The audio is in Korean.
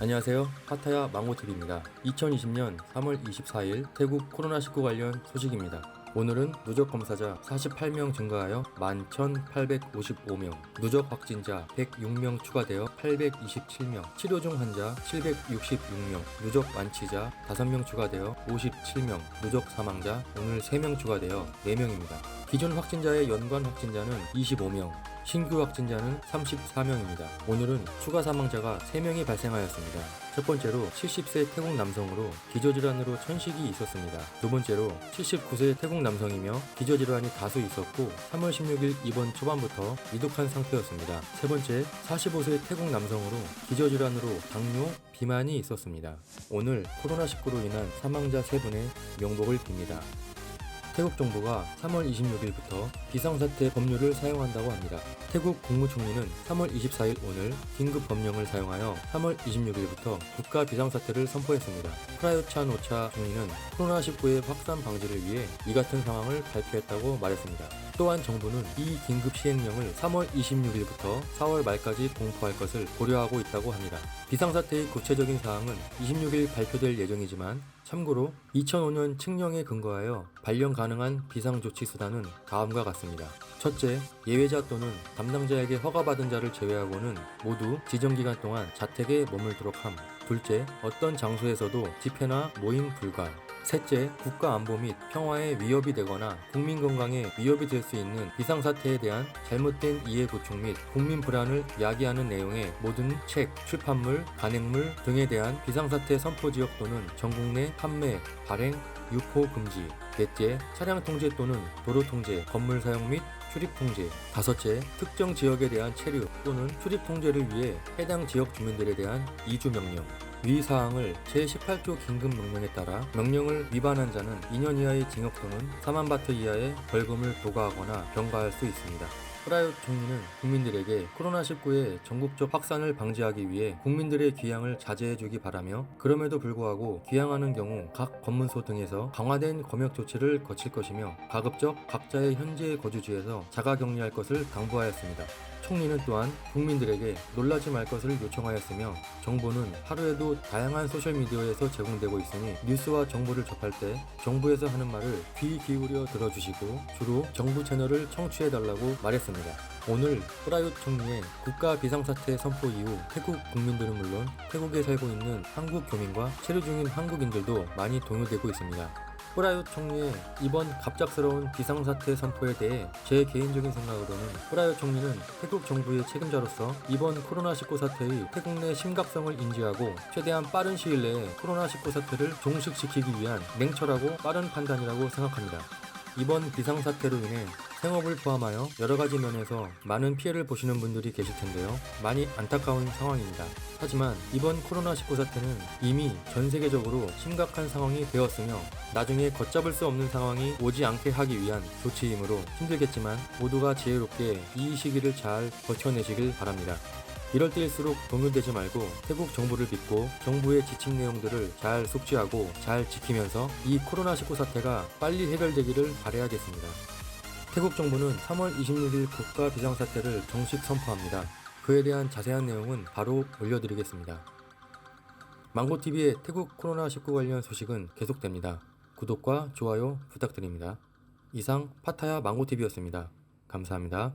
안녕하세요. 파타야 망고TV입니다. 2020년 3월 24일 태국 코로나19 관련 소식입니다. 오늘은 누적 검사자 48명 증가하여 11,855명, 누적 확진자 106명 추가되어 827명, 치료 중 환자 766명, 누적 완치자 5명 추가되어 57명, 누적 사망자 오늘 3명 추가되어 4명입니다. 기존 확진자의 연관 확진자는 25명, 신규 확진자는 34명입니다. 오늘은 추가 사망자가 3명이 발생하였습니다. 첫 번째로 70세 태국 남성으로 기저질환으로 천식이 있었습니다. 두 번째로 79세 태국 남성이며 기저질환이 다수 있었고 3월 16일 입원 초반부터 위독한 상태였습니다. 세 번째 45세 태국 남성으로 기저질환으로 당뇨, 비만이 있었습니다. 오늘 코로나19로 인한 사망자 3분의 명복을 빕니다. 태국 정부가 3월 26일부터 비상사태 법률을 사용한다고 합니다. 태국 국무총리는 3월 24일 오늘 긴급 법령을 사용하여 3월 26일부터 국가 비상사태를 선포했습니다. 프라유트 찬 오차 총리는 코로나19의 확산 방지를 위해 이 같은 상황을 발표했다고 말했습니다. 또한 정부는 이 긴급 시행령을 3월 26일부터 4월 말까지 공포할 것을 고려하고 있다고 합니다. 비상사태의 구체적인 사항은 26일 발표될 예정이지만 참고로 2005년 칙령에 근거하여 발령 가능한 비상조치 수단은 다음과 같습니다. 첫째, 예외자 또는 담당자에게 허가받은 자를 제외하고는 모두 지정기간 동안 자택에 머물도록 함. 둘째, 어떤 장소에서도 집회나 모임 불가. 셋째, 국가 안보 및 평화에 위협이 되거나 국민 건강에 위협이 될 수 있는 비상사태에 대한 잘못된 이해 구축 및 국민 불안을 야기하는 내용의 모든 책, 출판물, 간행물 등에 대한 비상사태 선포 지역 또는 전국 내 판매, 발행, 유포 금지. 넷째, 차량 통제 또는 도로 통제, 건물 사용 및 출입 통제. 다섯째, 특정 지역에 대한 체류 또는 출입 통제를 위해 해당 지역 주민들에 대한 이주 명령. 위 사항을 제18조 긴급명령에 따라 명령을 위반한 자는 2년 이하의 징역 또는 4만 바트 이하의 벌금을 부과하거나 병가할 수 있습니다. 프라유트 총리는 국민들에게 코로나19의 전국적 확산을 방지하기 위해 국민들의 귀향을 자제해주기 바라며 그럼에도 불구하고 귀향하는 경우 각 검문소 등에서 강화된 검역 조치를 거칠 것이며 가급적 각자의 현재 거주지에서 자가격리할 것을 당부하였습니다. 총리는 또한 국민들에게 놀라지 말 것을 요청하였으며 정보는 하루에도 다양한 소셜미디어에서 제공되고 있으니 뉴스와 정보를 접할 때 정부에서 하는 말을 귀 기울여 들어주시고 주로 정부 채널을 청취해달라고 말했습니다. 오늘 프라유트 총리의 국가 비상사태 선포 이후 태국 국민들은 물론 태국에 살고 있는 한국 교민과 체류 중인 한국인들도 많이 동요되고 있습니다. 프라유트 총리의 이번 갑작스러운 비상사태 선포에 대해 제 개인적인 생각으로는 프라유트 총리는 태국 정부의 책임자로서 이번 코로나19 사태의 태국 내 심각성을 인지하고 최대한 빠른 시일 내에 코로나19 사태를 종식시키기 위한 냉철하고 빠른 판단이라고 생각합니다. 이번 비상사태로 인해 생업을 포함하여 여러가지 면에서 많은 피해를 보시는 분들이 계실 텐데요. 많이 안타까운 상황입니다. 하지만 이번 코로나19 사태는 이미 전 세계적으로 심각한 상황이 되었으며 나중에 걷잡을 수 없는 상황이 오지 않게 하기 위한 조치이므로 힘들겠지만 모두가 지혜롭게 이 시기를 잘 버텨내시길 바랍니다. 이럴 때일수록 동요되지 말고 태국 정부를 믿고 정부의 지침 내용들을 잘 숙지하고 잘 지키면서 이 코로나19 사태가 빨리 해결되기를 바라야겠습니다. 태국 정부는 3월 26일 국가 비상사태를 정식 선포합니다. 그에 대한 자세한 내용은 바로 올려드리겠습니다. 망고TV의 태국 코로나19 관련 소식은 계속됩니다. 구독과 좋아요 부탁드립니다. 이상 파타야 망고TV였습니다. 감사합니다.